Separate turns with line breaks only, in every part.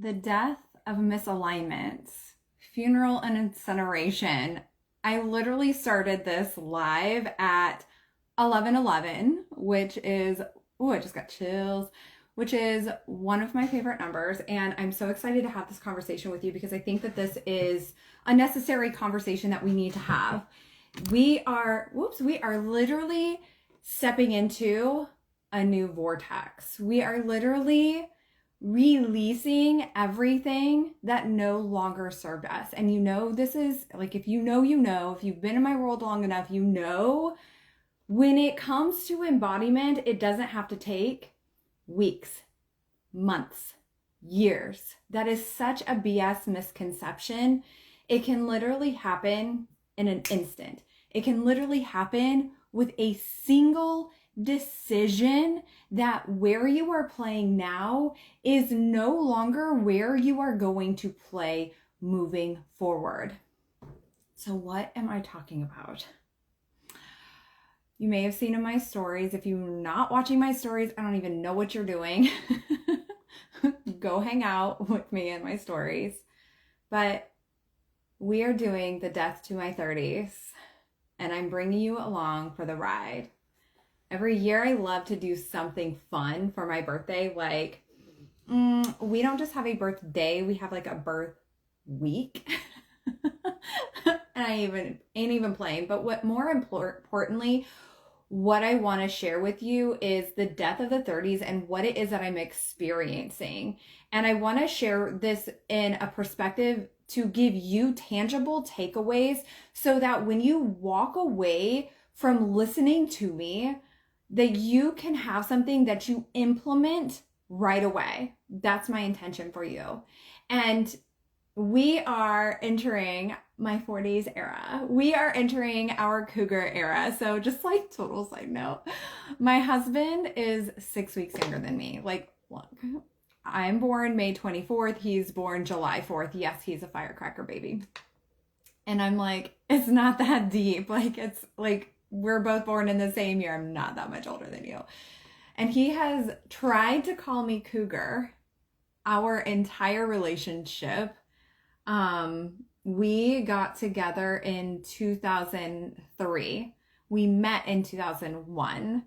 The death of misalignment, funeral and incineration. I literally started this live at 11:11, which is, oh, I just got chills, which is one of my favorite numbers. And I'm so excited to have this conversation with you because I think that this is a necessary conversation that we need to have. We are literally stepping into a new vortex. We are literally releasing everything that no longer served us. And this is like, if if you've been in my world long enough, when it comes to embodiment, it doesn't have to take weeks, months, years. That is such a BS misconception. It can literally happen in an instant. It can literally happen with a single decision that where you are playing now is no longer where you are going to play moving forward. So what am I talking about? You may have seen in my stories. If you're not watching my stories, I don't even know what you're doing. Go hang out with me in my stories. But we are doing the Death to My 30s, and I'm bringing you along for the ride. Every year I love to do something fun for my birthday. Like, we don't just have a birthday, we have like a birth week. And I ain't even playing. But what more importantly, what I want to share with you is the death of the 30s and what it is that I'm experiencing. And I want to share this in a perspective to give you tangible takeaways so that when you walk away from listening to me, that you can have something that you implement right away. That's my intention for you. And we are entering my 40s era. We are entering our cougar era. So just like total side note, my husband is 6 weeks younger than me. Like, look, I'm born May 24th. He's born July 4th. Yes, he's a firecracker baby. And I'm like, it's not that deep. Like, it's like, we're both born in the same year. I'm not that much older than you. And he has tried to call me cougar our entire relationship. We got together in 2003. We met in 2001.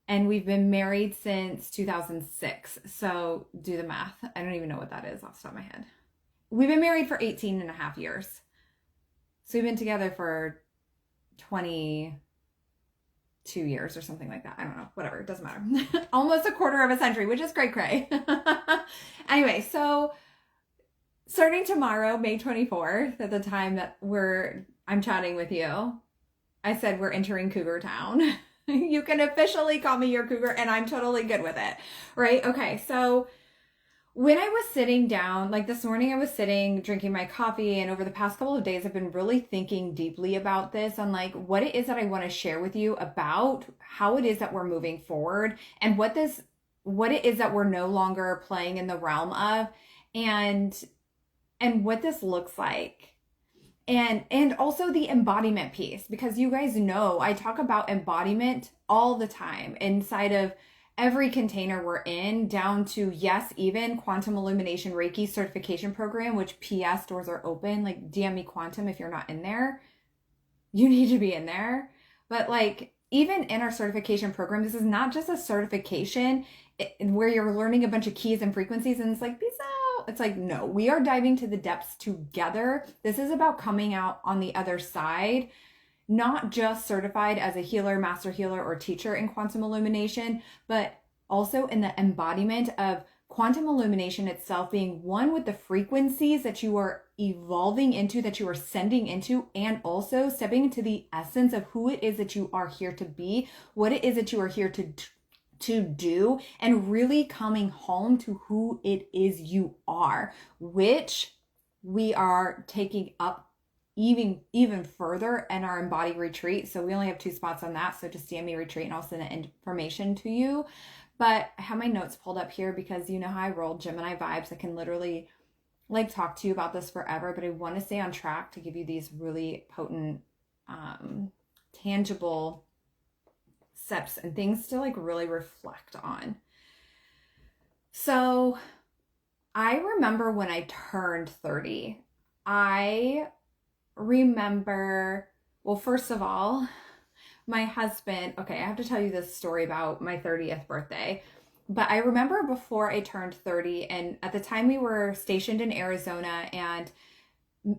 And we've been married since 2006. So do the math. I don't even know what that is off the top of my head. We've been married for 18 and a half years. So we've been together for 22 years or something like that. I don't know, whatever, it doesn't matter. Almost a quarter of a century, which is cray. Anyway, so starting tomorrow, May 24th, at the time that I'm chatting with you, I said we're entering Cougar Town. You can officially call me your cougar, and I'm totally good with it, right? Okay, so when I was sitting down, like this morning, I was sitting drinking my coffee, and over the past couple of days, I've been really thinking deeply about this on like what it is that I want to share with you about how it is that we're moving forward and what it is that we're no longer playing in the realm of, and what this looks like. And also the embodiment piece, because you guys know I talk about embodiment all the time inside of every container we're in, down to, yes, even Quantum Illumination Reiki certification program, which PS doors are open. Like, DM me Quantum if you're not in there. You need to be in there. But like, even in our certification program, this is not just a certification where you're learning a bunch of keys and frequencies and it's like, peace out. It's like, no, we are diving to the depths together. This is about coming out on the other side, not just certified as a healer, master healer, or teacher in quantum illumination, but also in the embodiment of quantum illumination itself being one with the frequencies that you are evolving into, that you are sending into, and also stepping into the essence of who it is that you are here to be, what it is that you are here to do, and really coming home to who it is you are, which we are taking up even further in our embodied retreat. So we only have 2 spots on that. So just DM me retreat and I'll send the information to you. But I have my notes pulled up here because you know how I roll, Gemini vibes. I can literally like talk to you about this forever, but I want to stay on track to give you these really potent, tangible steps and things to like really reflect on. So I remember when I turned 30. I remember, well, first of all, my husband, okay, I have to tell you this story about my 30th birthday. But I remember before I turned 30, and at the time we were stationed in Arizona, and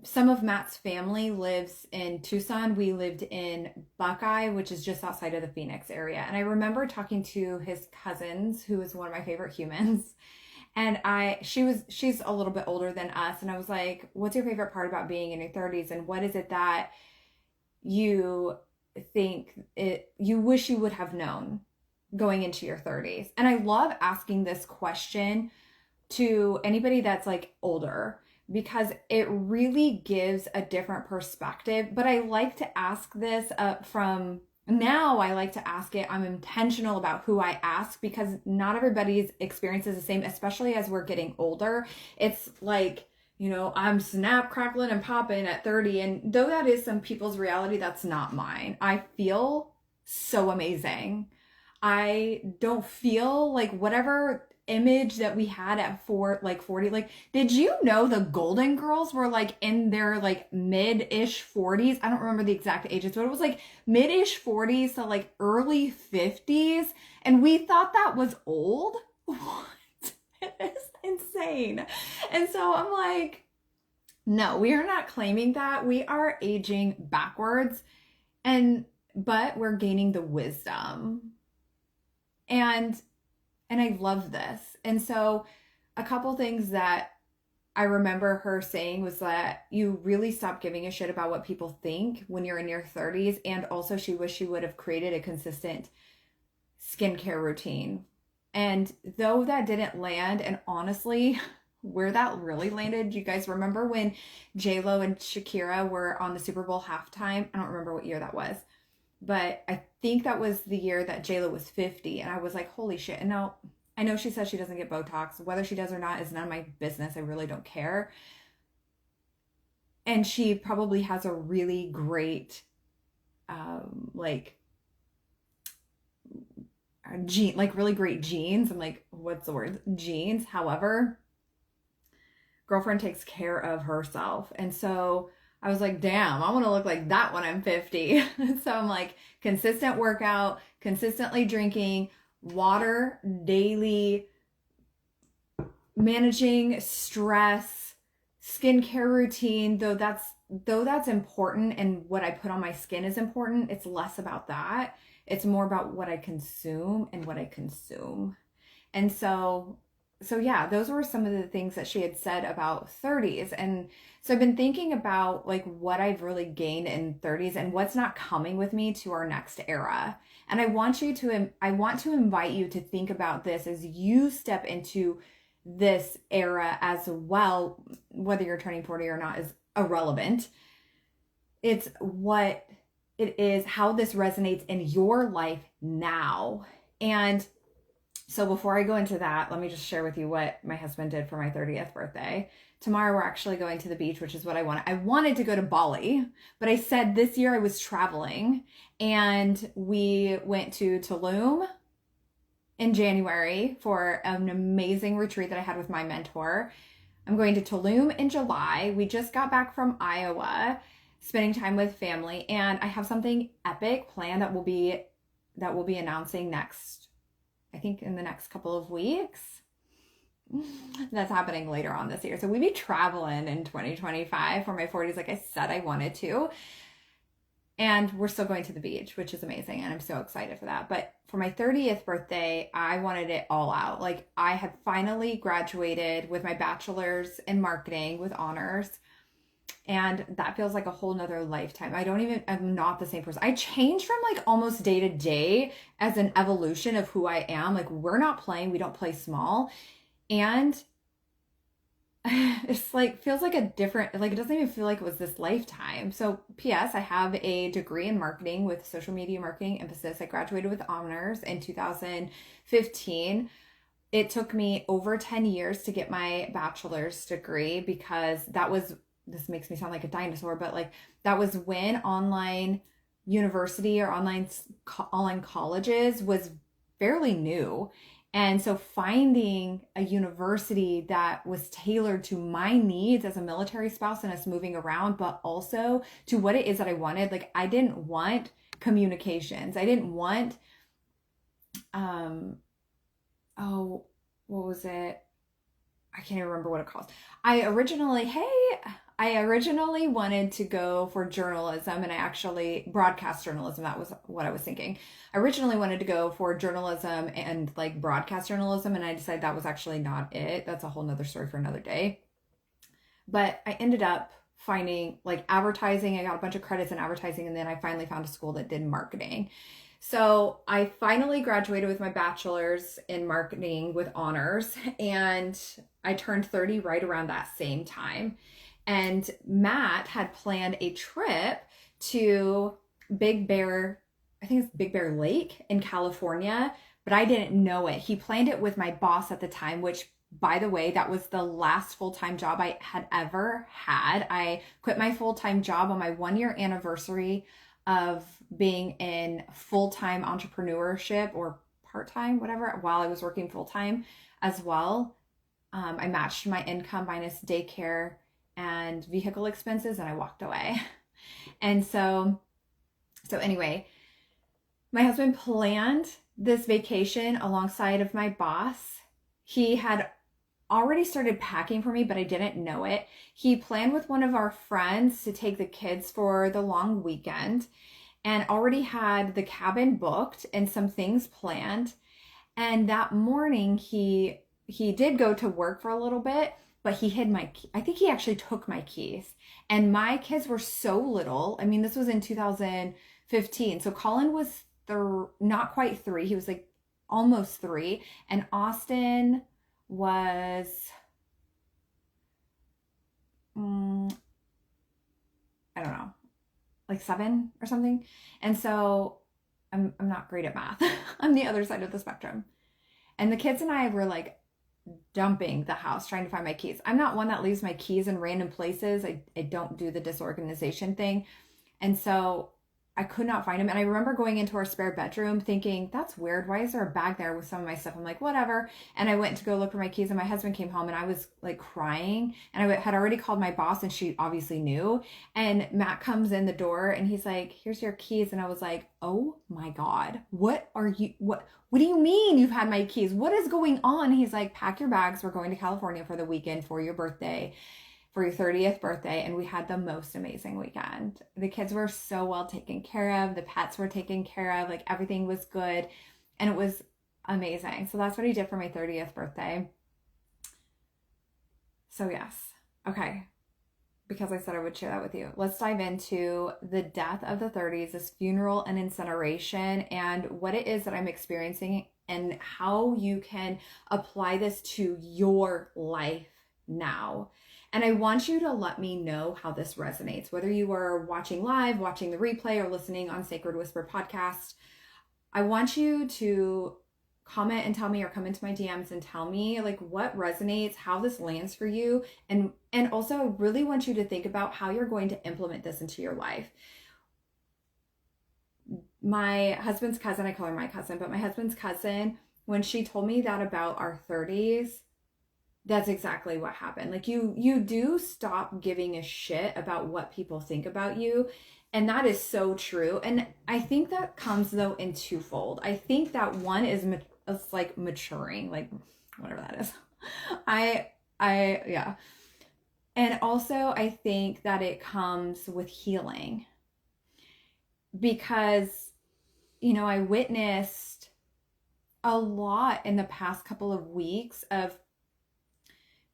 some of Matt's family lives in Tucson. We lived in Buckeye, which is just outside of the Phoenix area. And I remember talking to his cousins, who is one of my favorite humans. And she's a little bit older than us. And I was like, what's your favorite part about being in your 30s? And what is it that you you wish you would have known going into your 30s? And I love asking this question to anybody that's like older, because it really gives a different perspective. But I like to ask this from now. I like to ask it. I'm intentional about who I ask, because not everybody's experience is the same, especially as we're getting older. It's like, I'm snap, crackling, and popping at 30. And though that is some people's reality, that's not mine. I feel so amazing. I don't feel like whatever image that we had at 40. Like, did you know the Golden Girls were like in their like mid-ish 40s? I don't remember the exact ages, but it was like mid-ish 40s to like early 50s. And we thought that was old. What? It's insane. And so I'm like, no, we are not claiming that. We are aging backwards, but we're gaining the wisdom. And I love this. And so a couple things that I remember her saying was that you really stop giving a shit about what people think when you're in your 30s. And also she wished she would have created a consistent skincare routine. And though that didn't land, and honestly, where that really landed, you guys remember when J-Lo and Shakira were on the Super Bowl halftime? I don't remember what year that was, but I think that was the year that J-Lo was 50. And I was like, holy shit. And now I know she says she doesn't get Botox. Whether she does or not is none of my business. I really don't care. And she probably has a really great, really great genes. I'm like, what's the word? Genes. However, girlfriend takes care of herself. And so I was like, damn, I want to look like that when I'm 50. So I'm like, consistent workout, consistently drinking water daily, managing stress, skincare routine, though that's important, and what I put on my skin is important. It's less about that. It's more about what I consume and what I consume. And so yeah, those were some of the things that she had said about 30s. And so I've been thinking about like what I've really gained in 30s and what's not coming with me to our next era. And I want to invite you to think about this as you step into this era as well. Whether you're turning 40 or not is irrelevant. It's what it is, how this resonates in your life now. And so before I go into that, let me just share with you what my husband did for my 30th birthday. Tomorrow we're actually going to the beach, which is what I wanted. I wanted to go to Bali, but I said this year I was traveling, and we went to Tulum in January for an amazing retreat that I had with my mentor. I'm going to Tulum in July. We just got back from Iowa, spending time with family, and I have something epic planned that we'll be announcing next, I think in the next couple of weeks. That's happening later on this year. So we be traveling in 2025 for my 40s, like I said I wanted to. And we're still going to the beach, which is amazing. And I'm so excited for that. But for my 30th birthday, I wanted it all out. Like, I had finally graduated with my bachelor's in marketing with honors. And that feels like a whole nother lifetime. I'm not the same person. I changed from like almost day to day as an evolution of who I am. Like, we're not playing, we don't play small. And it's like, feels like a different, like, it doesn't even feel like it was this lifetime. So P.S. I have a degree in marketing with social media marketing emphasis. I graduated with honors in 2015. It took me over 10 years to get my bachelor's degree, because this makes me sound like a dinosaur, but like that was when online university or online colleges was fairly new. And so finding a university that was tailored to my needs as a military spouse and us moving around, but also to what it is that I wanted. Like, I didn't want communications. I didn't want, oh, what was it? I can't even remember what it calls. I originally wanted to go for journalism, and I actually broadcast journalism. That was what I was thinking. I originally wanted to go for journalism and like broadcast journalism, and I decided that was actually not it. That's a whole nother story for another day. But I ended up finding like advertising. I got a bunch of credits in advertising, and then I finally found a school that did marketing. So I finally graduated with my bachelor's in marketing with honors, and I turned 30 right around that same time. And Matt had planned a trip to Big Bear, I think it's Big Bear Lake in California, but I didn't know it. He planned it with my boss at the time, which, by the way, that was the last full-time job I had ever had. I quit my full-time job on my 1-year anniversary of being in full-time entrepreneurship, or part-time, whatever, while I was working full-time as well. I matched my income minus daycare and vehicle expenses, and I walked away. And so anyway, my husband planned this vacation alongside of my boss. He had already started packing for me, but I didn't know it. He planned with one of our friends to take the kids for the long weekend and already had the cabin booked and some things planned. And that morning he did go to work for a little bit, but he hid I think he actually took my keys. And my kids were so little. I mean, this was in 2015. So Colin was not quite 3. He was like almost 3. And Austin was, I don't know, like 7 or something. And so I'm not great at math. I'm the other side of the spectrum. And the kids and I were like dumping the house trying to find my keys. I'm not one that leaves my keys in random places. I don't do the disorganization thing. And so I could not find him. And I remember going into our spare bedroom thinking, that's weird. Why is there a bag there with some of my stuff? I'm like, whatever. And I went to go look for my keys, and my husband came home, and I was like crying. And I had already called my boss, and she obviously knew. And Matt comes in the door, and he's like, here's your keys. And I was like, oh my God, what do you mean you've had my keys? What is going on? He's like, pack your bags. We're going to California for the weekend for your birthday, for your 30th birthday. And we had the most amazing weekend. The kids were so well taken care of. The pets were taken care of. Like, everything was good. And it was amazing. So that's what he did for my 30th birthday. So yes. Okay. Because I said I would share that with you. Let's dive into the death of the 30s, this funeral and incineration, and what it is that I'm experiencing and how you can apply this to your life now. And I want you to let me know how this resonates, whether you are watching live, watching the replay, or listening on Sacred Whisper podcast. I want you to comment and tell me, or come into my DMs and tell me like what resonates, how this lands for you. And also I really want you to think about how you're going to implement this into your life. My husband's cousin, I call her my cousin, but my husband's cousin, when she told me that about our 30s, that's exactly what happened. Like, you do stop giving a shit about what people think about you. And that is so true. And I think that comes though in twofold. I think that one is it's like maturing, like whatever that is. Yeah. And also I think that it comes with healing, because, I witnessed a lot in the past couple of weeks of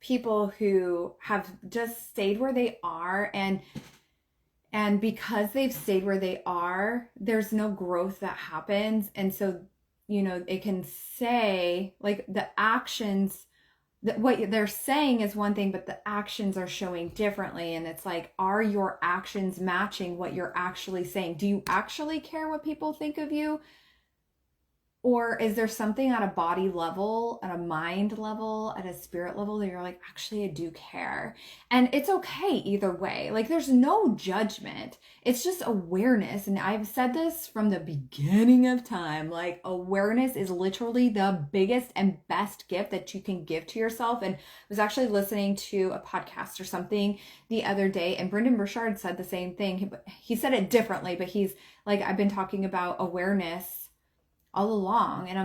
people who have just stayed where they are, and because they've stayed where they are, there's no growth that happens. And so, it can say like the actions, that what they're saying is one thing, but the actions are showing differently. And it's like, are your actions matching what you're actually saying? Do you actually care what people think of you? Or is there something at a body level, at a mind level, at a spirit level that you're like, actually, I do care? And it's okay either way. Like, there's no judgment. It's just awareness. And I've said this from the beginning of time. Like, awareness is literally the biggest and best gift that you can give to yourself. And I was actually listening to a podcast or something the other day, and Brendan Burchard said the same thing. He said it differently, but he's like, I've been talking about awareness all along. And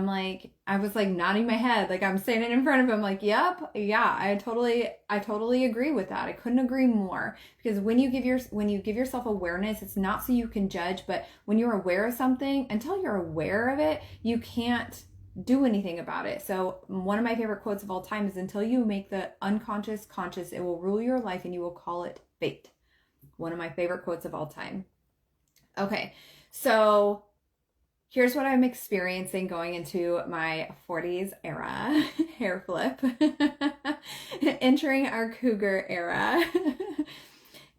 I was like nodding my head, like I'm standing in front of him, like, yep, yeah, I totally agree with that. I couldn't agree more. Because when you give yourself awareness, it's not so you can judge, but when you're aware of something, until you're aware of it, you can't do anything about it. So one of my favorite quotes of all time is, until you make the unconscious conscious, it will rule your life and you will call it fate. One of my favorite quotes of all time. Okay, so here's what I'm experiencing going into my 40s era, hair flip, entering our cougar era,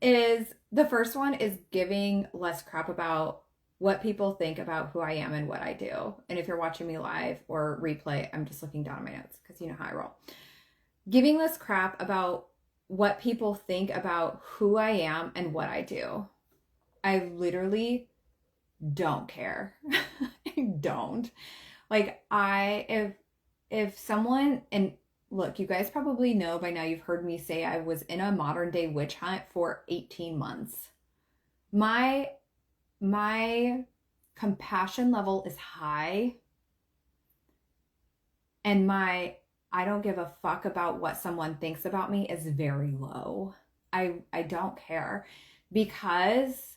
is the first one is giving less crap about what people think about who I am and what I do. And if you're watching me live or replay, I'm just looking down at my notes because you know how I roll. Giving less crap about what people think about who I am and what I do. I literally don't care. I don't. Like, if someone, and look, you guys probably know by now, you've heard me say I was in a modern day witch hunt for 18 months. My compassion level is high, and my I don't give a fuck about what someone thinks about me is very low. I don't care, because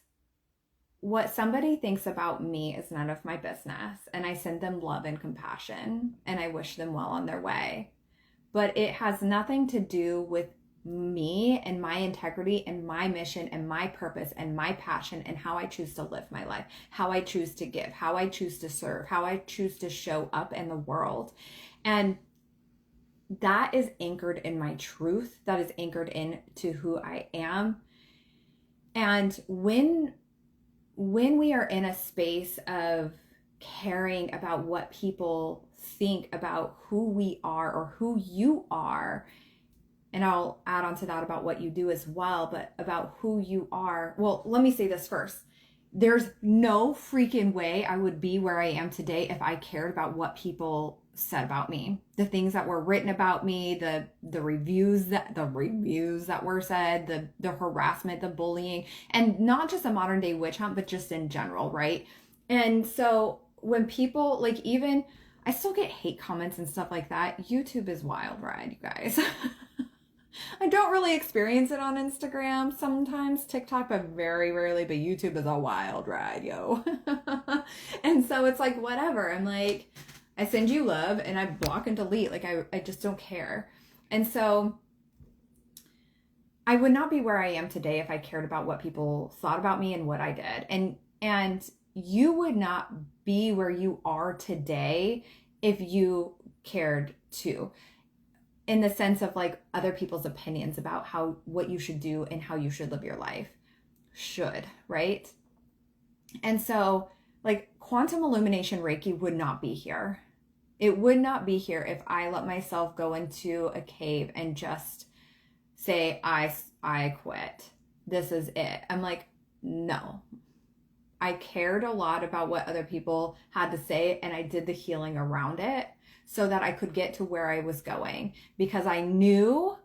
what somebody thinks about me is none of my business, and I send them love and compassion, and I wish them well on their way. But it has nothing to do with me and my integrity and my mission and my purpose and my passion and how I choose to live my life, how I choose to give, how I choose to serve, how I choose to show up in the world. And that is anchored in my truth. That is anchored into who I am. And when we are in a space of caring about what people think about who we are or who you are, and I'll add on to that about what you do as well, but about who you are. Well, let me say this first. There's no freaking way I would be where I am today if I cared about what people said about me, the things that were written about me, the reviews that were said, the harassment, the bullying, and not just a modern day witch hunt, but just in general, right? And so when people, like, even I still get hate comments and stuff like that. YouTube is wild ride, you guys. I don't really experience it on Instagram, sometimes TikTok, but very rarely, but YouTube is a wild ride, yo. And so it's like, whatever. I'm like, I send you love and I block and delete. Like, I just don't care. And so I would not be where I am today if I cared about what people thought about me and what I did. And you would not be where you are today if you cared too, in the sense of like other people's opinions about what you should do and how you should live your life. Should, right? And so, like, quantum illumination Reiki would not be here. It would not be here if I let myself go into a cave and just say, I quit. This is it. I'm like, no. I cared a lot about what other people had to say, and I did the healing around it so that I could get to where I was going, because I knew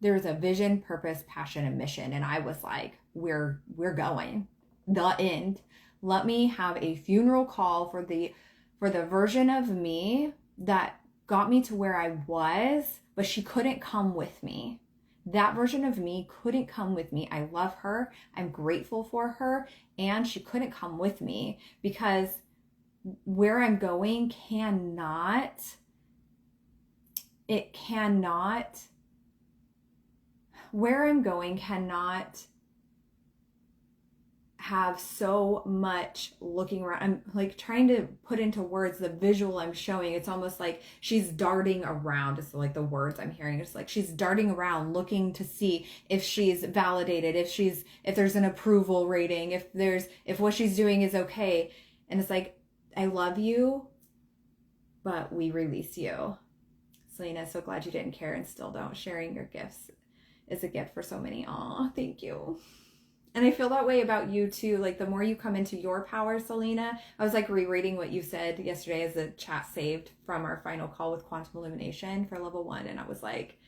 there was a vision, purpose, passion, and mission. And I was like, we're going. The end. Let me have a funeral call for the version of me that got me to where I was, but she couldn't come with me. That version of me couldn't come with me. I love her. I'm grateful for her. And she couldn't come with me because where I'm going cannot have so much looking around. I'm like trying to put into words the visual I'm showing. It's almost like she's darting around. It's like the words I'm hearing. It's like she's darting around looking to see if she's validated, if there's an approval rating, if what she's doing is okay. And it's like, I love you, but we release you. Selena, so glad you didn't care and still don't. Sharing your gifts is a gift for so many. Aw, thank you. And I feel that way about you too. Like the more you come into your power, Selena, I was like rereading what you said yesterday as the chat saved from our final call with quantum illumination for level 1. And I was like,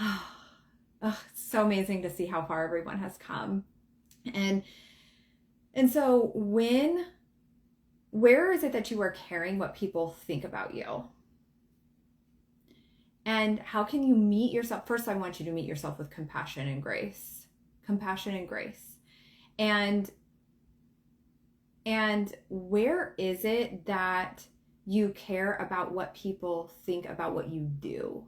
oh, it's so amazing to see how far everyone has come. And so where is it that you are caring what people think about you? And how can you meet yourself? First, I want you to meet yourself with compassion and grace. Compassion and grace. And where is it that you care about what people think about what you do?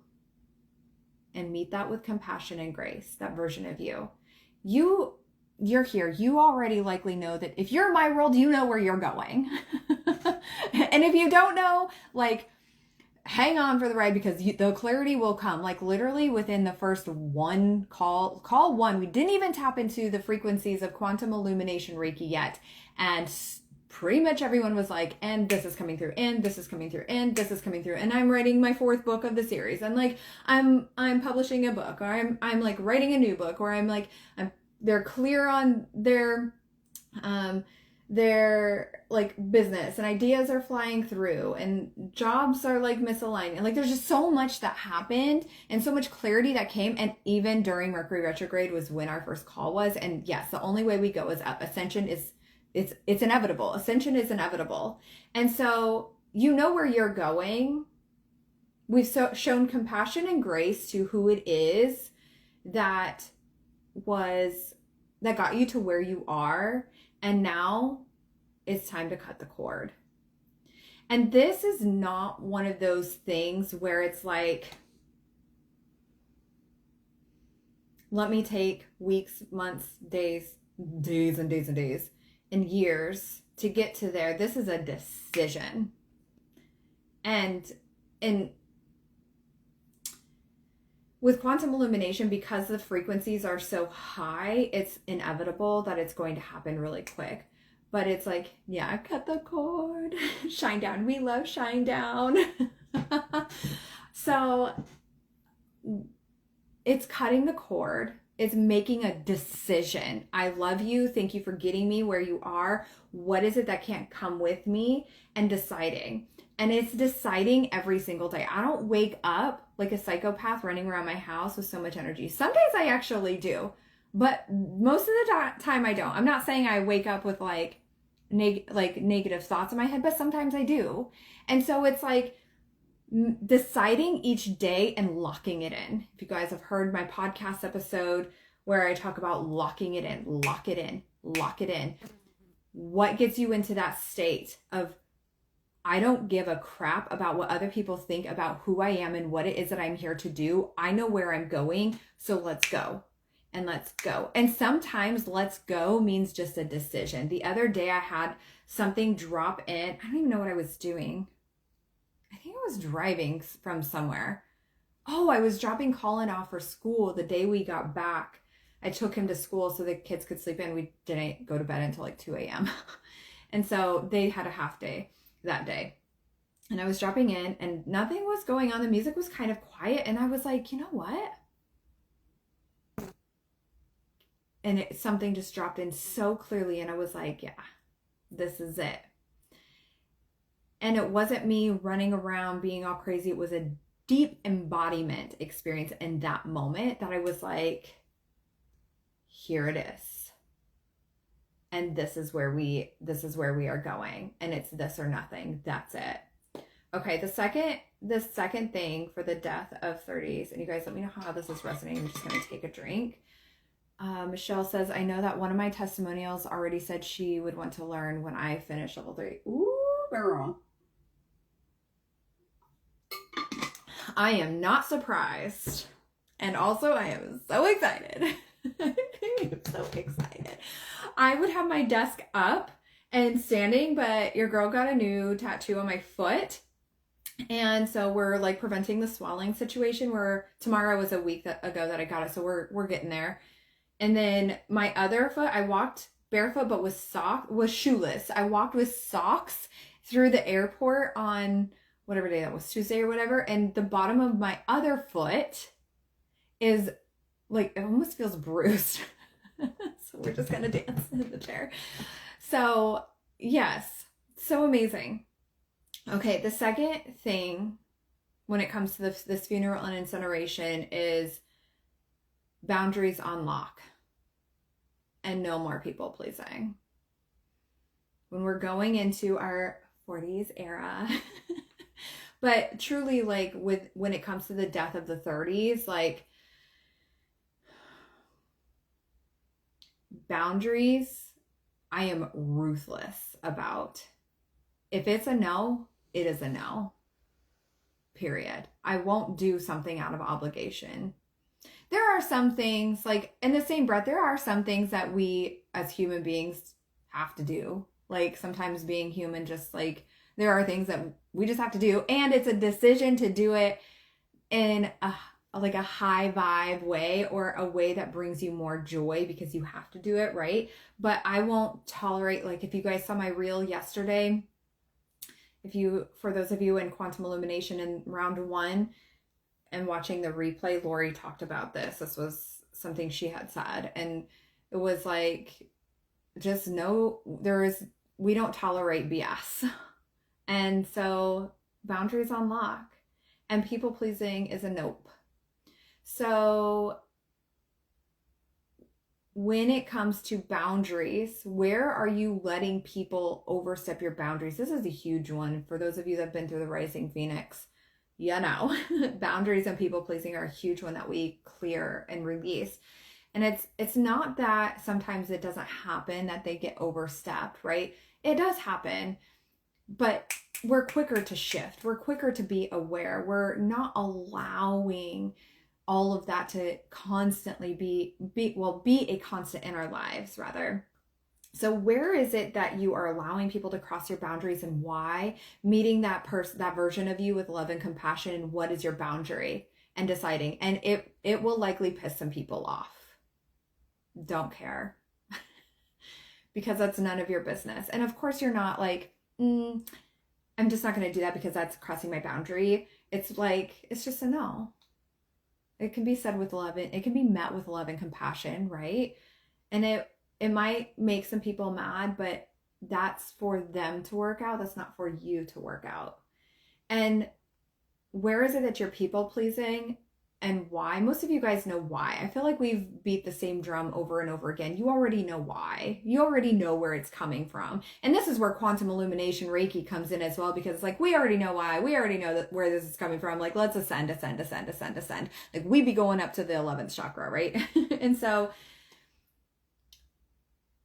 And meet that with compassion and grace, that version of you. You're here. You already likely know that if you're in my world, you know where you're going. And if you don't know, like, hang on for the ride, because the clarity will come. Like literally within the first one call one, we didn't even tap into the frequencies of quantum illumination Reiki yet. And pretty much everyone was like, and this is coming through, and this is coming through, and this is coming through. And I'm writing my 4th book of the series. And like, I'm publishing a book, or I'm like writing a new book, or they're clear on their like business, and ideas are flying through, and jobs are like misaligned, and like there's just so much that happened and so much clarity that came. And even during Mercury retrograde was when our first call was. And yes, the only way we go is up. Ascension is it's inevitable. Ascension is inevitable. And so you know where you're going. We've shown compassion and grace to who it is that got you to where you are. And now it's time to cut the cord. And this is not one of those things where it's like, let me take weeks, months, days and days and days and years to get to there. This is a decision. And with quantum illumination, because the frequencies are so high, it's inevitable that it's going to happen really quick. But it's like, yeah, cut the cord, shine down. We love shine down. So it's cutting the cord. It's making a decision. I love you. Thank you for getting me where you are. What is it that can't come with me? And deciding. And it's deciding every single day. I don't wake up like a psychopath running around my house with so much energy. Some days I actually do, but most of the time I don't. I'm not saying I wake up with like negative thoughts in my head, but sometimes I do. And so it's like deciding each day and locking it in. If you guys have heard my podcast episode where I talk about locking it in, lock it in, lock it in. What gets you into that state of, I don't give a crap about what other people think about who I am and what it is that I'm here to do. I know where I'm going, so let's go. And let's go. And sometimes let's go means just a decision. The other day I had something drop in. I don't even know what I was doing. I think I was driving from somewhere. Oh, I was dropping Colin off for school the day we got back. I took him to school so the kids could sleep in. We didn't go to bed until like 2 a.m. And so they had a half day that day. And I was dropping in and nothing was going on. The music was kind of quiet. And I was like, you know what? And something just dropped in so clearly. And I was like, yeah, this is it. And it wasn't me running around being all crazy. It was a deep embodiment experience in that moment that I was like, here it is. And this is where we are going. And it's this or nothing. That's it. Okay, the second thing for the death of 30s, and you guys let me know how this is resonating. I'm just going to take a drink. Michelle says, I know that one of my testimonials already said she would want to learn when I finish level 3. Ooh, girl. I am not surprised. And also I am so excited. I'm so excited. I would have my desk up and standing, but your girl got a new tattoo on my foot. And so we're like preventing the swelling situation where tomorrow was a week ago that I got it. So we're getting there. And then my other foot, I walked barefoot, but was shoeless. I walked with socks through the airport on whatever day that was, Tuesday or whatever. And the bottom of my other foot is like, it almost feels bruised. So we're just going to dance in the chair. So yes, so amazing. Okay, the second thing when it comes to this funeral and incineration is boundaries on lock and no more people pleasing. When we're going into our 40s era, but truly, like, when it comes to the death of the 30s, like, boundaries, I am ruthless about. If it's a no, it is a no. Period. I won't do something out of obligation. There are some things, like, in the same breath, there are some things that we as human beings have to do. Like, sometimes being human, just like, there are things that we just have to do. And it's a decision to do it in a high vibe way, or a way that brings you more joy because you have to do it, right? But I won't tolerate, like, if you guys saw my reel yesterday, for those of you in Quantum Illumination in round 1 and watching the replay, Lori talked about this. This was something she had said. And it was like, just know we don't tolerate BS. And so boundaries on lock, and people pleasing is a nope. So when it comes to boundaries, where are you letting people overstep your boundaries? This is a huge one. For those of you that have been through the Rising Phoenix, boundaries and people pleasing are a huge one that we clear and release. And it's not that sometimes it doesn't happen that they get overstepped, right? It does happen, but we're quicker to shift. We're quicker to be aware. We're not allowing all of that to constantly be a constant in our lives, rather. So where is it that you are allowing people to cross your boundaries, and why? Meeting that version of you with love and compassion, and what is your boundary, and deciding. And it will likely piss some people off. Don't care. Because that's none of your business. And of course you're not like, I'm just not going to do that because that's crossing my boundary. It's like, it's just a no. It can be said with love, and it can be met with love and compassion, right? And it might make some people mad, but that's for them to work out. That's not for you to work out. And where is it that you're people pleasing, and why? Most of you guys know why. I feel like we've beat the same drum over and over again. You already know why. You already know where it's coming from. And this is where Quantum Illumination Reiki comes in as well, because it's like, we already know why. We already know where this is coming from. Like, let's ascend. Like, we be going up to the 11th chakra, right? And so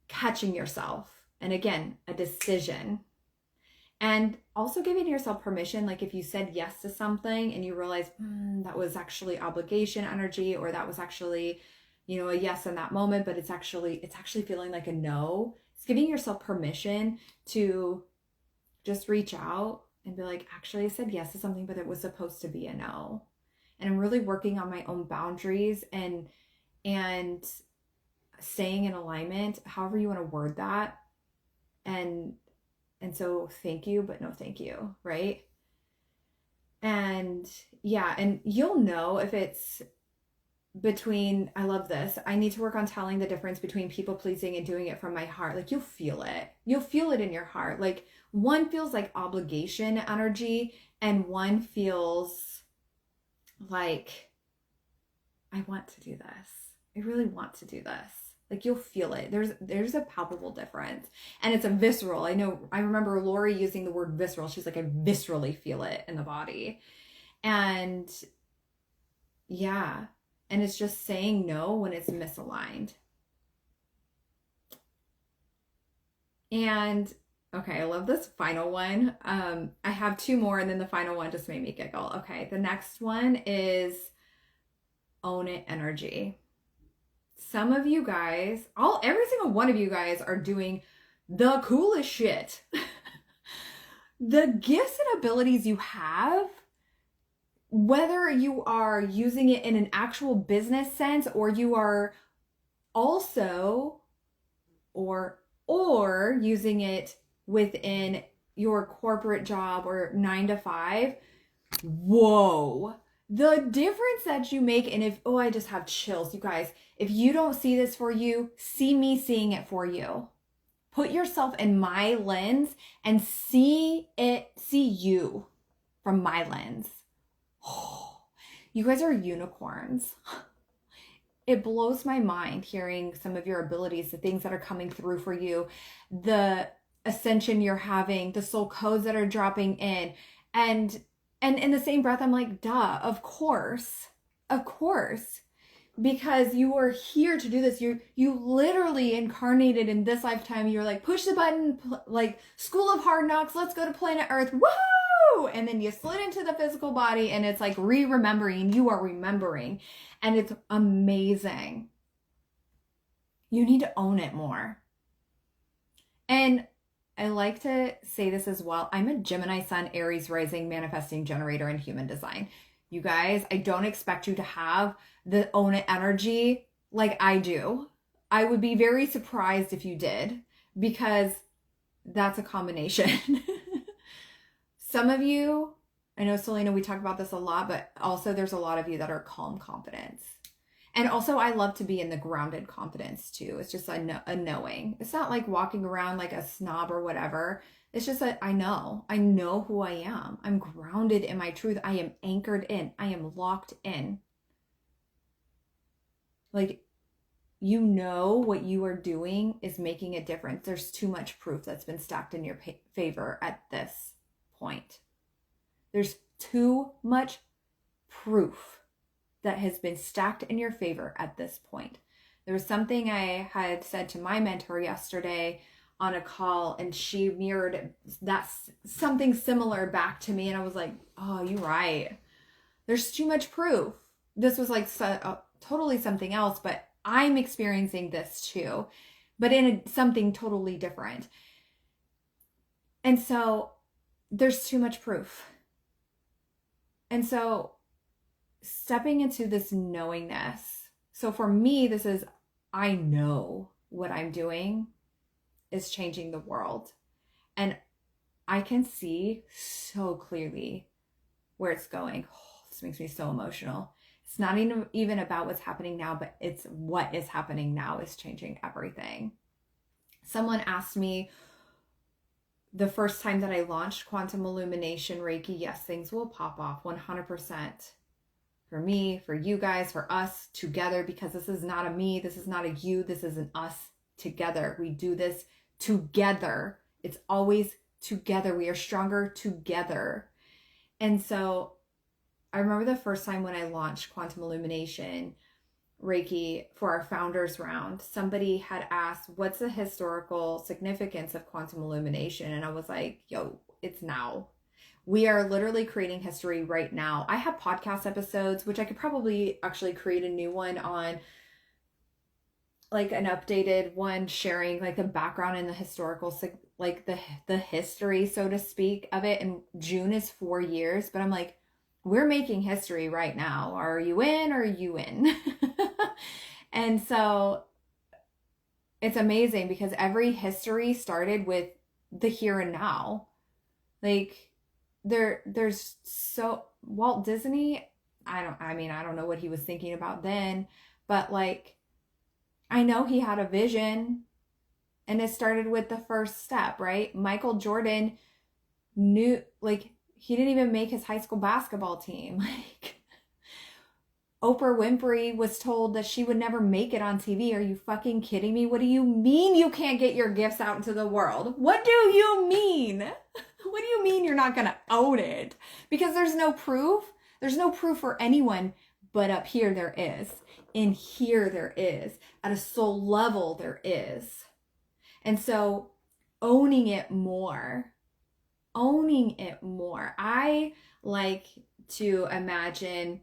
catching yourself, and again, a decision. And also giving yourself permission, like if you said yes to something and you realize that was actually obligation energy, or that was actually, a yes in that moment, but it's actually feeling like a no. It's giving yourself permission to just reach out and be like, actually, I said yes to something, but it was supposed to be a no. And I'm really working on my own boundaries and staying in alignment, however you want to word that. And so thank you, but no thank you, right? And yeah, and you'll know if it's between, I love this, I need to work on telling the difference between people pleasing and doing it from my heart. Like, you'll feel it. You'll feel it in your heart. Like, one feels like obligation energy, and one feels like, I want to do this. I really want to do this. Like, you'll feel it. There's a palpable difference. And it's a visceral. I remember Lori using the word visceral. She's like, I viscerally feel it in the body. And yeah. And it's just saying no when it's misaligned. And okay, I love this final one. I have 2 more, and then the final one just made me giggle. Okay, the next one is own it energy. Some of you guys, every single one of you guys are doing the coolest shit. The gifts and abilities you have, whether you are using it in an actual business sense, or you are also, or using it within your corporate job or 9 to 5, whoa, the difference that you make. And if, oh, I just have chills, you guys, if you don't see this for you, see me seeing it for you. Put yourself in my lens and see you from my lens. Oh, you guys are unicorns. It blows my mind hearing some of your abilities, the things that are coming through for you, the ascension you're having, the soul codes that are dropping in. And in the same breath, I'm like, duh, of course, because you are here to do this. You literally incarnated in this lifetime. You're like, push the button, like School of Hard Knocks, let's go to planet Earth, woo! And then you slid into the physical body, and it's like remembering. You are remembering, and it's amazing. You need to own it more. And I like to say this as well. I'm a Gemini Sun, Aries rising, manifesting generator in human design. You guys, I don't expect you to have the own it energy like I do. I would be very surprised if you did, because that's a combination. Some of you, I know, Selena, we talk about this a lot, but also there's a lot of you that are calm confidence. And also I love to be in the grounded confidence too. It's just a knowing. It's not like walking around like a snob or whatever. It's just that I know who I am. I'm grounded in my truth. I am anchored in. I am locked in. Like, you know what you are doing is making a difference. There's too much proof that's been stacked in your favor at this point. There's too much proof that has been stacked in your favor at this point. There was something I had said to my mentor yesterday on a call, and she mirrored that something similar back to me. And I was like, oh, you're right. There's too much proof. This was like totally something else, but I'm experiencing this too, but in something totally different. And so there's too much proof. And so stepping into this knowingness. So for me, this is, I know what I'm doing is changing the world. And I can see so clearly where it's going. Oh, this makes me so emotional. It's not even about what's happening now, but it's what is happening now is changing everything. Someone asked me the first time that I launched Quantum Illumination Reiki, yes, things will pop off 100%. For me, for you guys, for us together, because this is not a me, this is not a you, this is an us together. We do this together. It's always together. We are stronger together. And so I remember the first time when I launched Quantum Illumination Reiki for our founders round, somebody had asked, what's the historical significance of quantum illumination? And I was like, yo, it's now. We are literally creating history right now. I have podcast episodes, which I could probably actually create a new one on, like an updated one, sharing like the background and the historical, like the history, so to speak, of it. And June is 4 years, but I'm like, we're making history right now. Are you in or are you in? And so it's amazing because every history started with the here and now. Like there's so Walt Disney, I don't know what he was thinking about then, but like, I know he had a vision, and it started with the first step, right? Michael Jordan knew, like, he didn't even make his high school basketball team. Like, Oprah Winfrey was told that she would never make it on TV. Are you fucking kidding me? What do you mean you can't get your gifts out into the world? What do you mean? What do you mean you're not going to own it? Because there's no proof. There's no proof for anyone, but up here there is. In here there is. At a soul level there is. And so owning it more. I like to imagine,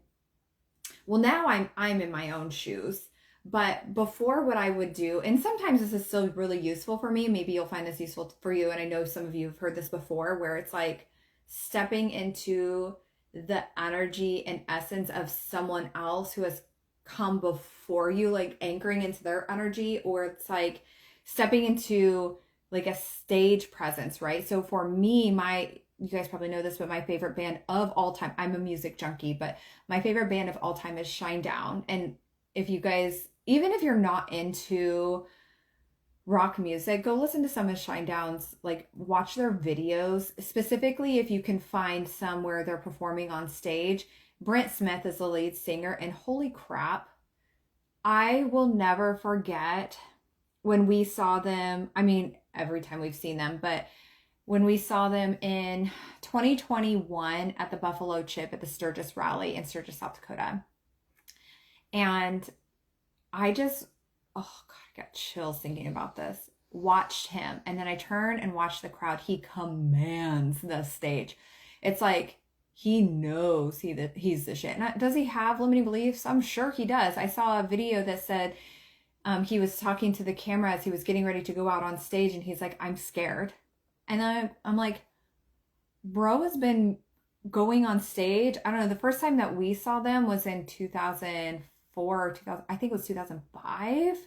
well, now I'm in my own shoes, but before, what I would do, and sometimes this is still really useful for me, maybe you'll find this useful for you, and I know some of you have heard this before, where it's like stepping into the energy and essence of someone else who has come before you, like anchoring into their energy, or it's like stepping into like a stage presence, right? So for me, you guys probably know this, but my favorite band of all time, I'm a music junkie, but my favorite band of all time is Shinedown. And if you guys, even if you're not into rock music, go listen to some of Shinedown's, like watch their videos, specifically if you can find some where they're performing on stage. Brent Smith is the lead singer, and holy crap, I will never forget when we saw them. I mean, every time we've seen them, but when we saw them in 2021 at the Buffalo Chip at the Sturgis Rally in Sturgis, South Dakota. And I just, oh God, I got chills thinking about this. Watched him, and then I turn and watch the crowd. He commands the stage. It's like he knows he's the shit. Now, does he have limiting beliefs? I'm sure he does. I saw a video that said he was talking to the camera as he was getting ready to go out on stage, and he's like, "I'm scared." And then I'm like, bro has been going on stage. I don't know. The first time that we saw them was in 2004 or 2000. I think it was 2005.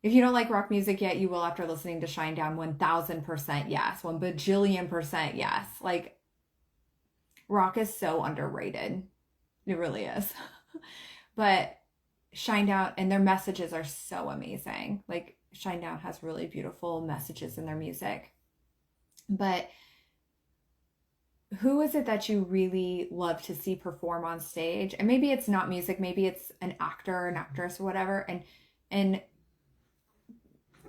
If you don't like rock music yet, you will after listening to Shinedown. 1000% yes. 1 bajillion% yes. Like, rock is so underrated. It really is. But Shinedown, and their messages are so amazing. Like, Shinedown has really beautiful messages in their music. But who is it that you really love to see perform on stage? And maybe it's not music, maybe it's an actor or an actress or whatever. And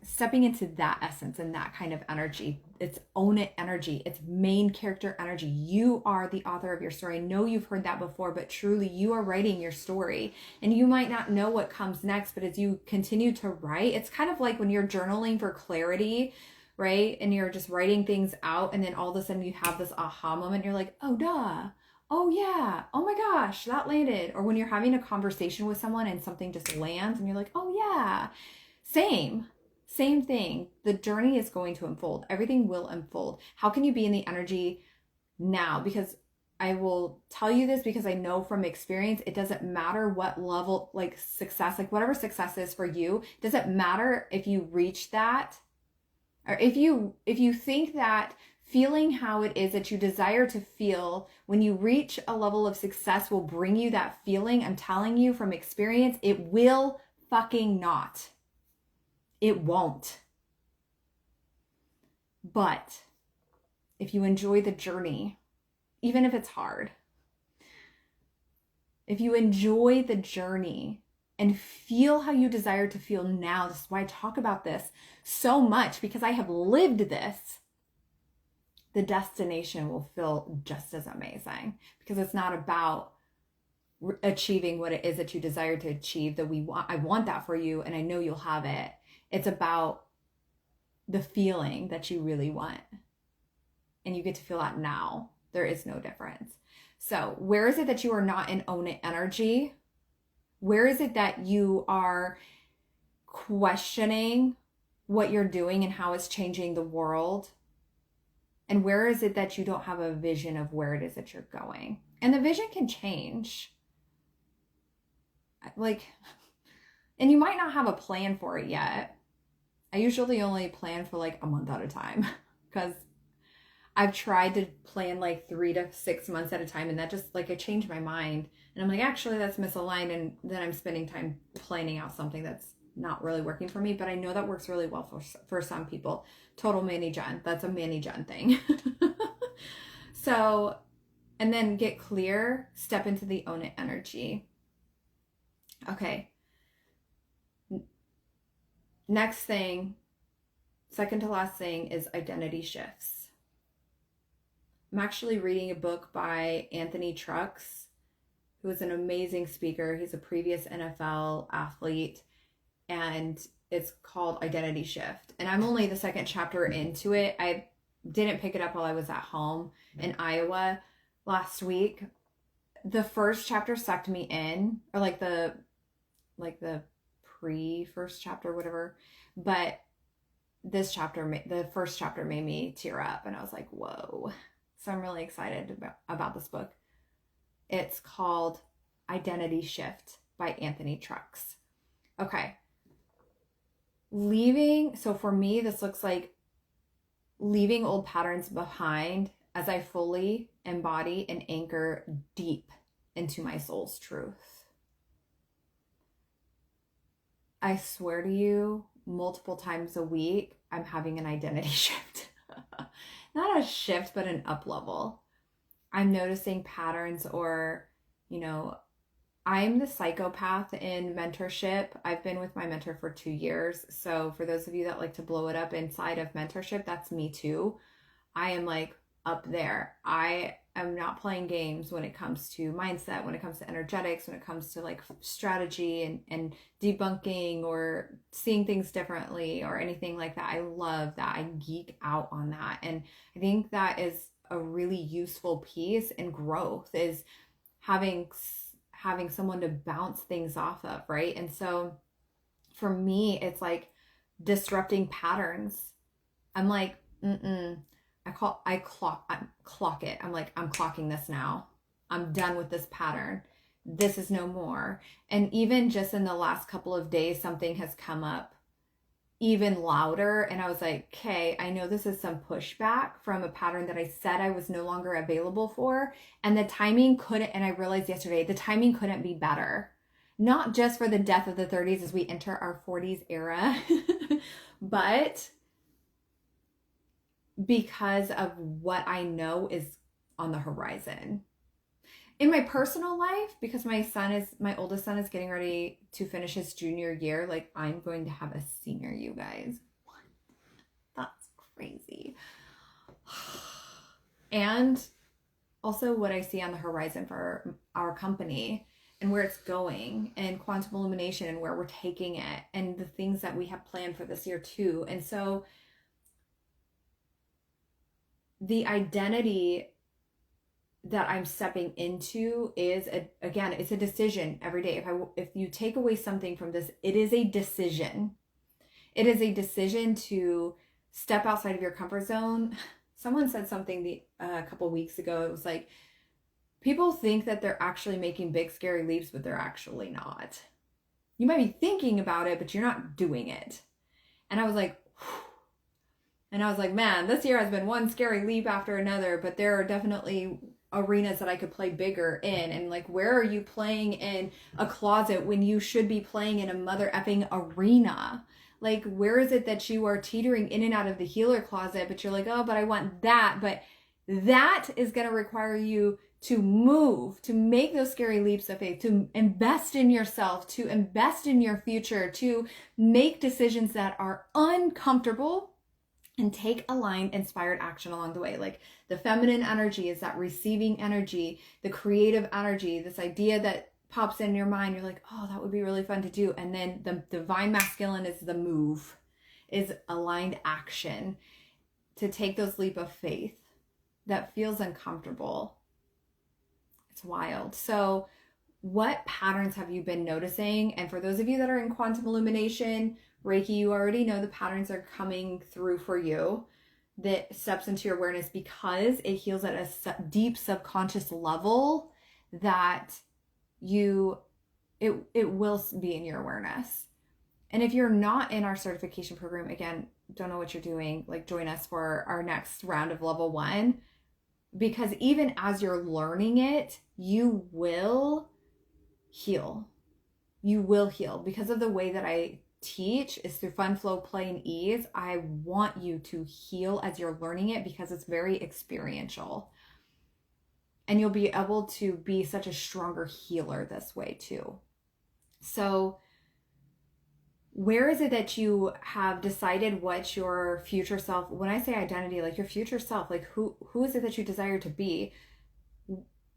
stepping into that essence and that kind of energy, it's own it energy, it's main character energy. You are the author of your story. I know you've heard that before, but truly you are writing your story, and you might not know what comes next, but as you continue to write, it's kind of like when you're journaling for clarity, right? And you're just writing things out, and then all of a sudden you have this aha moment. You're like, oh, duh. Oh, yeah. Oh my gosh, that landed. Or when you're having a conversation with someone and something just lands and you're like, oh yeah. Same thing. The journey is going to unfold. Everything will unfold. How can you be in the energy now? Because I will tell you this because I know from experience, it doesn't matter what level, like success, like whatever success is for you, it doesn't matter if you reach that, or if you think that feeling how it is that you desire to feel when you reach a level of success will bring you that feeling. I'm telling you from experience, it will fucking not. It won't. But if you enjoy the journey, even if it's hard, if you enjoy the journey and feel how you desire to feel now, this is why I talk about this so much, because I have lived this, the destination will feel just as amazing, because it's not about achieving what it is that you desire to achieve, that I want that for you and I know you'll have it. It's about the feeling that you really want. And you get to feel that now. There is no difference. So where is it that you are not in own it energy? Where is it that you are questioning what you're doing and how it's changing the world? And where is it that you don't have a vision of where it is that you're going? And the vision can change. And you might not have a plan for it yet. I usually only plan for like a month at a time, because I've tried to plan like 3 to 6 months at a time, and that just like I changed my mind, and I'm like, actually that's misaligned, and then I'm spending time planning out something that's not really working for me. But I know that works really well for some people. Total Manny Jen. That's a Manny Jen thing. So, and then get clear, step into the own it energy. Okay. Next thing, second to last thing, is identity shifts. I'm actually reading a book by Anthony Trucks, who is an amazing speaker. He's a previous NFL athlete, and it's called Identity Shift. And I'm only the second chapter into it. I didn't pick it up while I was at home in Iowa last week. The first chapter sucked me in, or like the pre-first chapter, whatever. But the first chapter made me tear up, and I was like, whoa. So I'm really excited about this book. It's called Identity Shift by Anthony Trucks. Okay. So for me, this looks like leaving old patterns behind as I fully embody and anchor deep into my soul's truth. I swear to you, multiple times a week, I'm having an identity shift. Not a shift, but an up level. I'm noticing patterns, or, I'm the psychopath in mentorship. I've been with my mentor for 2 years. So for those of you that like to blow it up inside of mentorship, that's me too. I am like up there. I am not playing games when it comes to mindset, when it comes to energetics, when it comes to like strategy and debunking or seeing things differently or anything like that. I love that. I geek out on that. And I think that is a really useful piece in growth, is having someone to bounce things off of, right? And so for me, it's like disrupting patterns. I'm like, I clock it. I'm like, I'm clocking this now. I'm done with this pattern. This is no more. And even just in the last couple of days, something has come up even louder. And I was like, okay, I know this is some pushback from a pattern that I said I was no longer available for. And the timing couldn't, and I realized yesterday, the timing couldn't be better. Not just for the death of the 30s as we enter our 40s era, but because of what I know is on the horizon. In my personal life, because my oldest son is getting ready to finish his junior year, like I'm going to have a senior, you guys. What? That's crazy. And also what I see on the horizon for our company and where it's going, and quantum illumination and where we're taking it, and the things that we have planned for this year too. And so the identity that I'm stepping into is it's a decision every day. If you take away something from this, it is a decision. It is a decision to step outside of your comfort zone. Someone said something a couple weeks ago. It was like, people think that they're actually making big scary leaps, but they're actually not. You might be thinking about it, but you're not doing it. And I was like, man, this year has been one scary leap after another, but there are definitely arenas that I could play bigger in. And like, where are you playing in a closet when you should be playing in a mother effing arena? Like, where is it that you are teetering in and out of the healer closet, but you're like, oh, but I want that. But that is going to require you to move, to make those scary leaps of faith, to invest in yourself, to invest in your future, to make decisions that are uncomfortable, and take aligned, inspired action along the way. Like the feminine energy is that receiving energy, the creative energy, this idea that pops in your mind. You're like, oh, that would be really fun to do. And then the divine masculine is the move, is aligned action to take those leap of faith that feels uncomfortable. It's wild. So what patterns have you been noticing? And for those of you that are in quantum illumination, Reiki, you already know the patterns are coming through for you, that steps into your awareness, because it heals at a deep subconscious level that it will be in your awareness. And if you're not in our certification program, again, don't know what you're doing, like join us for our next round of level 1, because even as you're learning it, you will heal. You will heal because of the way that I teach is through fun, flow, play, and ease. I want you to heal as you're learning it because it's very experiential. And you'll be able to be such a stronger healer this way too. So where is it that you have decided what your future self, when I say identity, like your future self, like who is it that you desire to be?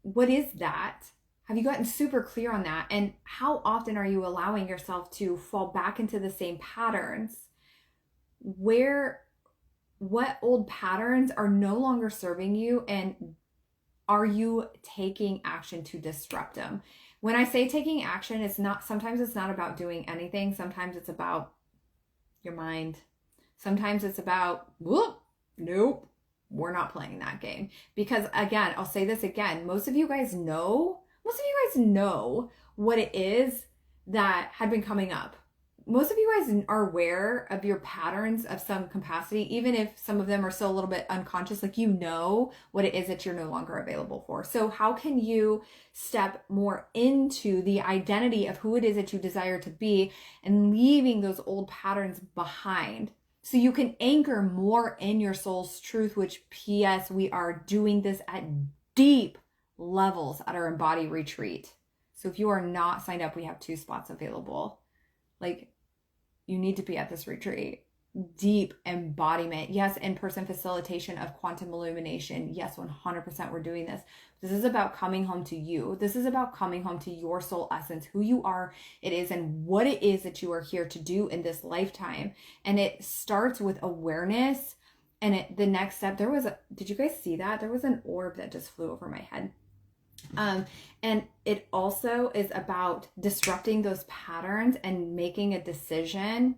What is that? Have you gotten super clear on that? And how often are you allowing yourself to fall back into the same patterns? What old patterns are no longer serving you, and are you taking action to disrupt them? When I say taking action, sometimes it's not about doing anything. Sometimes it's about your mind. Sometimes it's about, whoop, nope, we're not playing that game. Because again, I'll say this again, most of you guys know what it is that had been coming up. most of you guys are aware of your patterns of some capacity, even if some of them are still a little bit unconscious, like you know what it is that you're no longer available for. So how can you step more into the identity of who it is that you desire to be and leaving those old patterns behind? So you can anchor more in your soul's truth, which P.S. we are doing this at deep levels at our Embody retreat. So if you are not signed up, we have 2 spots available. Like, you need to be at this retreat. Deep embodiment. Yes, in-person facilitation of quantum illumination. Yes, 100% we're doing this. This is about coming home to you. This is about coming home to your soul essence, who you are, it is, and what it is that you are here to do in this lifetime. And it starts with awareness. And the next step, did you guys see that? There was an orb that just flew over my head. And it also is about disrupting those patterns and making a decision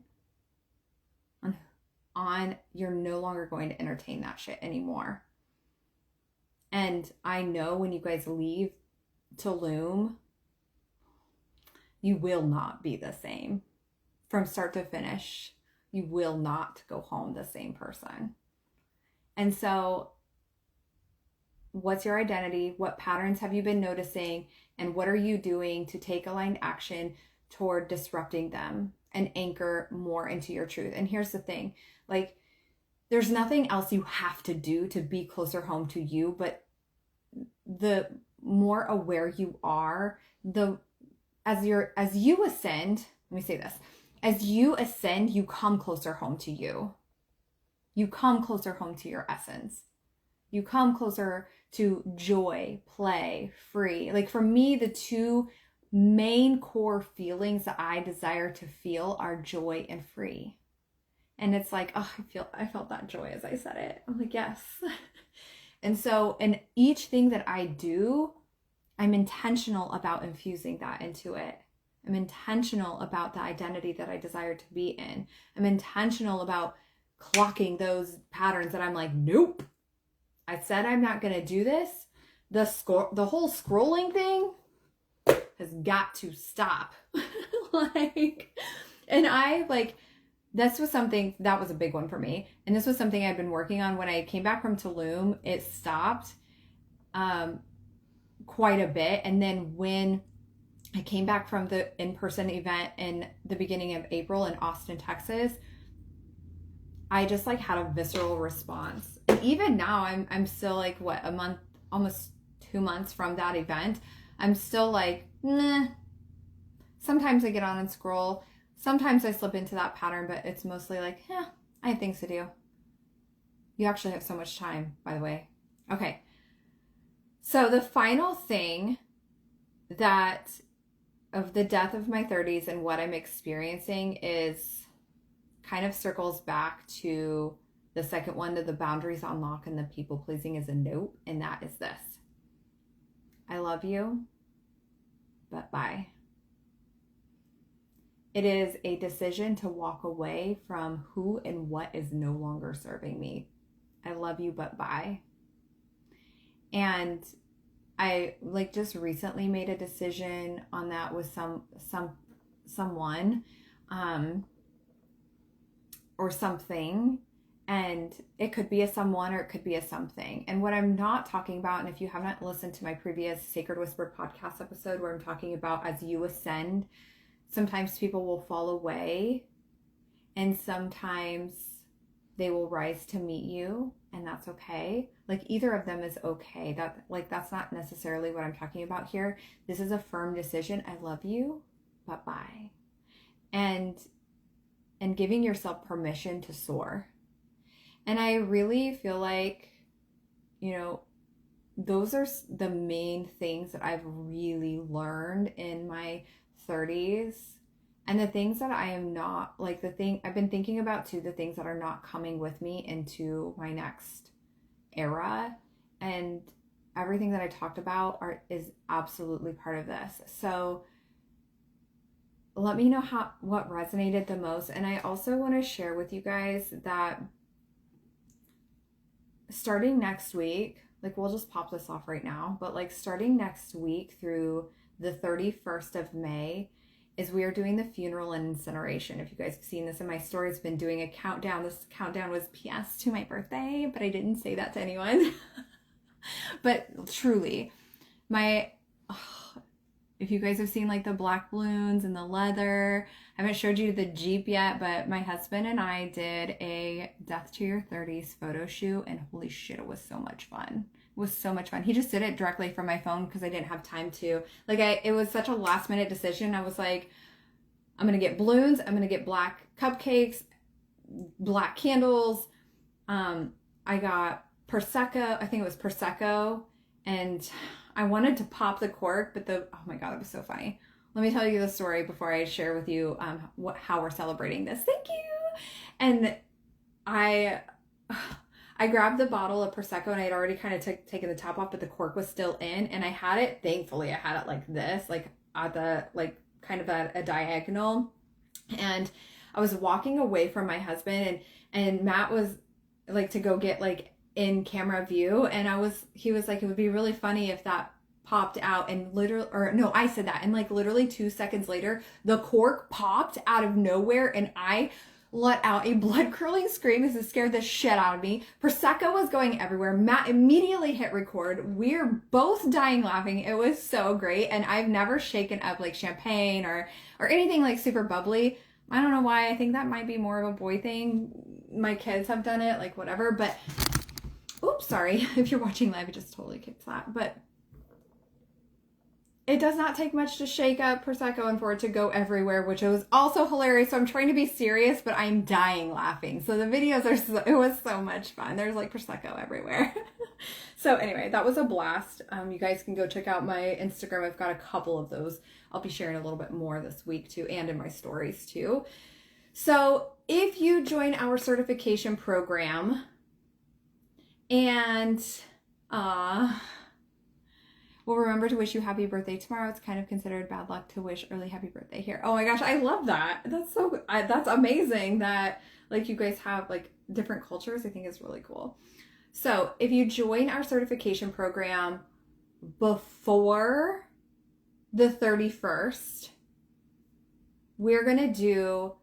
on you're no longer going to entertain that shit anymore. And I know when you guys leave Tulum, you will not be the same from start to finish. You will not go home the same person. And so what's your identity? What patterns have you been noticing? And what are you doing to take aligned action toward disrupting them and anchor more into your truth? And here's the thing, like, there's nothing else you have to do to be closer home to you, but the more aware you are, as you ascend, let me say this, as you ascend, you come closer home to you. You come closer home to your essence. You come closer to joy, play, free. Like for me, the 2 main core feelings that I desire to feel are joy and free. And it's like, oh, I felt that joy as I said it. I'm like, yes. And so in each thing that I do, I'm intentional about infusing that into it. I'm intentional about the identity that I desire to be in. I'm intentional about clocking those patterns that I'm like, nope. I said I'm not going to do this. The whole scrolling thing has got to stop. This was something that was a big one for me. And this was something I'd been working on when I came back from Tulum. It stopped quite a bit. And then when I came back from the in-person event in the beginning of April in Austin, Texas, I just like had a visceral response. And even now I'm still like, what, a month, almost 2 months from that event. I'm still like, nah. Sometimes I get on and scroll. Sometimes I slip into that pattern, but it's mostly like, I have things to do. You actually have so much time, by the way. Okay. So the final thing that of the death of my 30s and what I'm experiencing is kind of circles back to the second one, to the boundaries unlock and the people pleasing is a nope. And that is this: I love you, but bye. It is a decision to walk away from who and what is no longer serving me. I love you, but bye. And I just recently made a decision on that with someone, or something, and it could be a someone or it could be a something. And what I'm not talking about, and if you haven't listened to my previous Sacred Whisper podcast episode where I'm talking about as you ascend, sometimes people will fall away and sometimes they will rise to meet you, and that's okay. Like either of them is okay. That's not necessarily what I'm talking about here. This is a firm decision. I love you, but bye. And giving yourself permission to soar. And I really feel like, those are the main things that I've really learned in my 30s. And the things that I am not, I've been thinking about too, the things that are not coming with me into my next era. And everything that I talked about is absolutely part of this. So let me know what resonated the most. And I also want to share with you guys that starting next week, we'll just pop this off right now, but starting next week through the 31st of May is we are doing the funeral and incineration. If you guys have seen this in my stories, been doing a countdown. This countdown was PS to my birthday, but I didn't say that to anyone. But truly, if you guys have seen like the black balloons and the leather, I haven't showed you the Jeep yet, but my husband and I did a Death to Your 30s photo shoot, and holy shit, it was so much fun. It was so much fun. He just did it directly from my phone because I didn't have time to. It was such a last minute decision. I was like, I'm going to get balloons. I'm going to get black cupcakes, black candles. I got Prosecco. I think it was Prosecco. And I wanted to pop the cork, but oh my God, it was so funny. Let me tell you the story before I share with you how we're celebrating this. Thank you. And I grabbed the bottle of Prosecco, and I had already kind of taken the top off, but the cork was still in. And I had it, thankfully, I had it like this, like at the, like kind of at a diagonal. And I was walking away from my husband, and Matt was like to go get like in camera view. And he was like, it would be really funny if that popped out, and I said that. And like literally 2 seconds later, the cork popped out of nowhere, and I let out a blood curdling scream because it scared the shit out of me. Prosecco was going everywhere. Matt immediately hit record. We're both dying laughing. It was so great. And I've never shaken up like champagne or anything like super bubbly. I don't know why. I think that might be more of a boy thing. My kids have done it, like whatever. But, oops, sorry. If you're watching live, it just totally kicked that. But it does not take much to shake up Prosecco and for it to go everywhere, which was also hilarious. So I'm trying to be serious, but I'm dying laughing. So the videos it was so much fun. There's like Prosecco everywhere. So anyway, that was a blast. You guys can go check out my Instagram. I've got a couple of those. I'll be sharing a little bit more this week too, and in my stories too. So if you join our certification program and, we'll remember to wish you happy birthday tomorrow. It's kind of considered bad luck to wish early happy birthday here. Oh my gosh, I love that. That's amazing that like you guys have like different cultures. I think it's really cool. So if you join our certification program before the 31st, we're going to do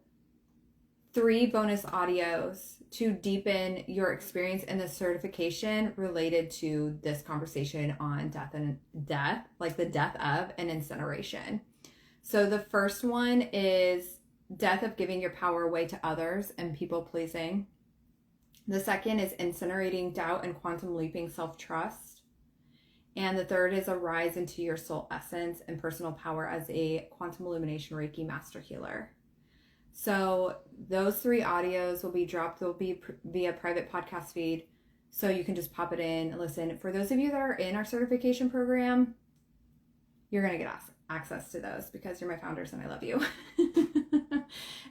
3 bonus audios to deepen your experience in the certification related to this conversation on death, like the death of and incineration. So the first one is death of giving your power away to others and people pleasing. The second is incinerating doubt and quantum leaping self-trust. And the third is a rise into your soul essence and personal power as a quantum illumination Reiki master healer. So those 3 audios will be dropped. They'll be via private podcast feed. So you can just pop it in and listen. For those of you that are in our certification program, you're going to get access to those because you're my founders and I love you.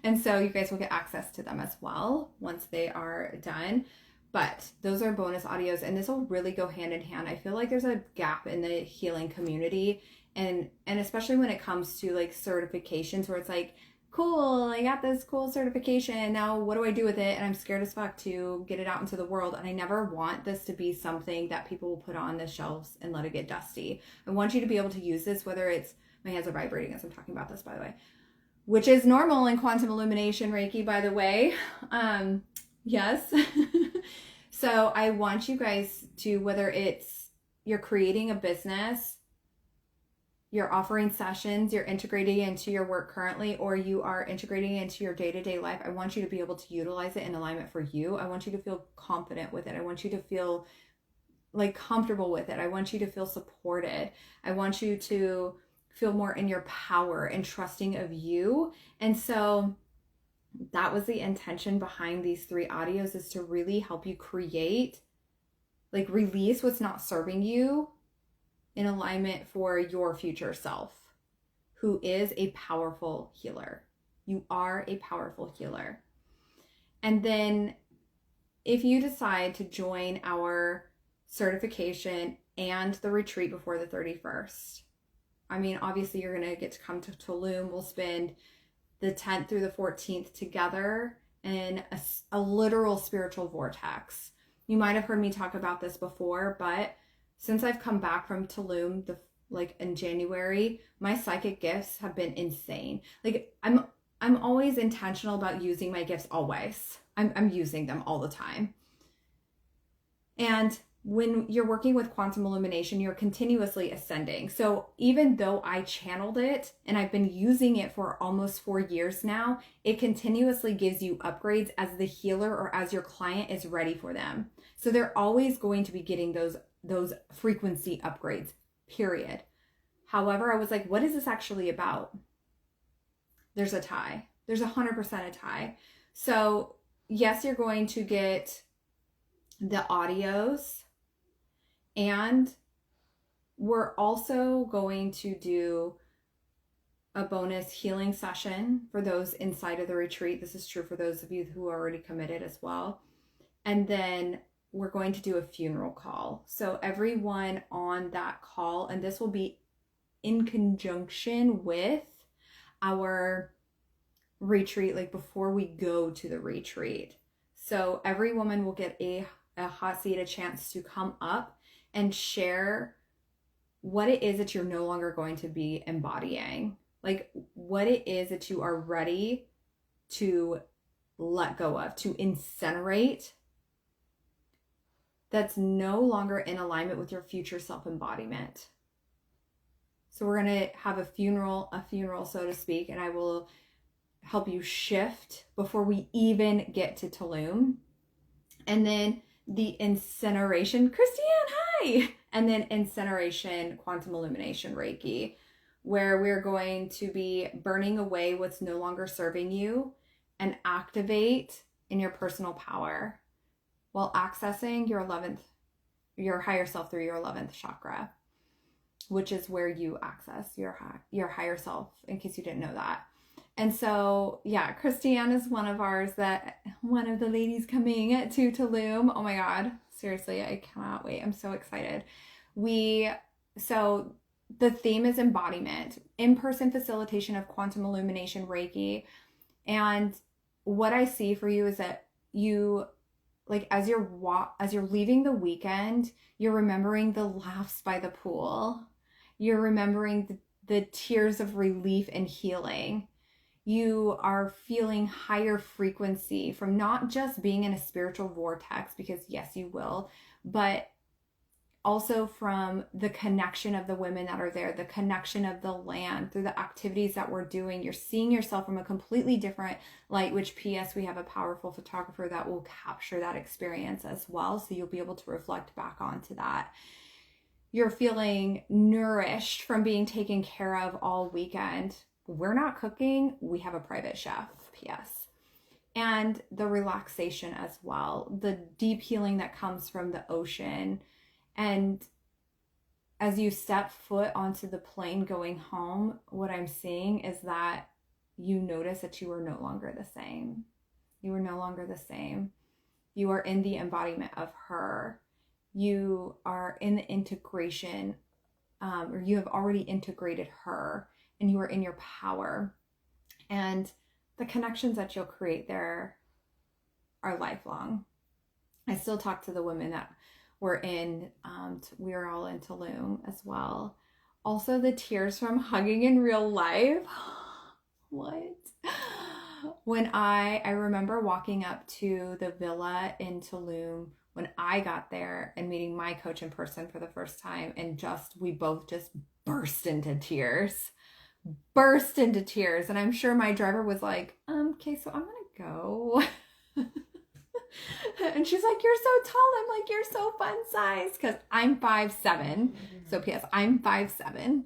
And so you guys will get access to them as well once they are done. But those are bonus audios, and this will really go hand in hand. I feel like there's a gap in the healing community, and especially when it comes to like certifications where it's like, cool, I got this cool certification. Now what do I do with it? And I'm scared as fuck to get it out into the world. And I never want this to be something that people will put on the shelves and let it get dusty. I want you to be able to use this, whether it's, my hands are vibrating as I'm talking about this, by the way, which is normal in quantum illumination Reiki, by the way. Yes. So I want you guys to, whether it's you're creating a business, you're offering sessions, you're integrating into your work currently, or you are integrating into your day-to-day life, I want you to be able to utilize it in alignment for you. I want you to feel confident with it. I want you to feel like comfortable with it. I want you to feel supported. I want you to feel more in your power and trusting of you. And so that was the intention behind these 3 audios, is to really help you create, like release what's not serving you in alignment for your future self, who is a powerful healer. You are a powerful healer. And then if you decide to join our certification and the retreat before the 31st, I mean, obviously you're going to get to come to Tulum. We'll spend the 10th through the 14th together in a literal spiritual vortex. You might have heard me talk about this before, but since I've come back from Tulum, like in January, my psychic gifts have been insane. Like I'm always intentional about using my gifts always. I'm using them all the time. And when you're working with quantum illumination, you're continuously ascending. So even though I channeled it and I've been using it for almost 4 years now, it continuously gives you upgrades as the healer or as your client is ready for them. So they're always going to be getting those frequency upgrades, period. However, I was like, what is this actually about? There's a tie. There's 100% a tie. So yes, you're going to get the audios, and we're also going to do a bonus healing session for those inside of the retreat. This is true for those of you who are already committed as well. And then we're going to do a funeral call. So everyone on that call, and this will be in conjunction with our retreat, like before we go to the retreat. So every woman will get a hot seat, a chance to come up and share what it is that you're no longer going to be embodying. Like what it is that you are ready to let go of, to incinerate, that's no longer in alignment with your future self-embodiment. So we're going to have a funeral, so to speak, and I will help you shift before we even get to Tulum. And then the incineration, Christiane, hi! And then incineration, quantum illumination Reiki, where we're going to be burning away what's no longer serving you and activate in your personal power while accessing your higher self through your 11th chakra, which is where you access your higher self, in case you didn't know that. And so, yeah, Christiane is one of the ladies coming to Tulum. Oh my God, seriously, I cannot wait. I'm so excited. So the theme is embodiment, in-person facilitation of quantum illumination Reiki. And what I see for you is that you, like, as you're leaving the weekend, you're remembering the laughs by the pool. You're remembering the tears of relief and healing. You are feeling higher frequency from not just being in a spiritual vortex, because yes, you will, but also from the connection of the women that are there, the connection of the land through the activities that we're doing. You're seeing yourself from a completely different light, which P.S. we have a powerful photographer that will capture that experience as well. So you'll be able to reflect back onto that. You're feeling nourished from being taken care of all weekend. We're not cooking, we have a private chef, P.S. And the relaxation as well, the deep healing that comes from the ocean. And as you step foot onto the plane going home, what I'm seeing is that you notice that you are no longer the same. You are no longer the same. You are in the embodiment of her. You are in the integration, or you have already integrated her, and you are in your power. And the connections that you'll create there are lifelong. I still talk to the women that were we are all in Tulum as well. Also the tears from hugging in real life. What? When I remember walking up to the villa in Tulum when I got there and meeting my coach in person for the first time, and we both just burst into tears. And I'm sure my driver was like, okay, so I'm gonna go. And she's like, you're so tall. I'm like, you're so fun size, because I'm 5'7". So P.S. I'm 5'7",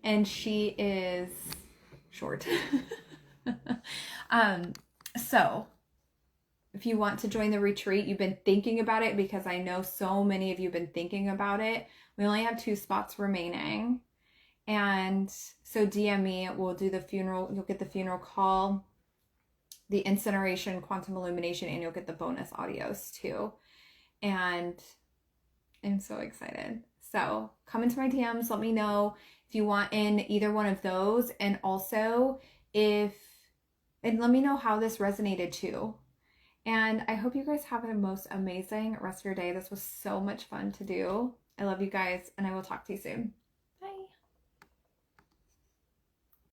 and she is short. So if you want to join the retreat, you've been thinking about it, because I know so many of you have been thinking about it. We only have 2 spots remaining. And so DM me, we'll do the funeral. You'll get the funeral call, the incineration, quantum illumination, and you'll get the bonus audios too. And I'm so excited. So come into my DMs, let me know if you want in either one of those. And also and let me know how this resonated too. And I hope you guys have the most amazing rest of your day. This was so much fun to do. I love you guys, and I will talk to you soon.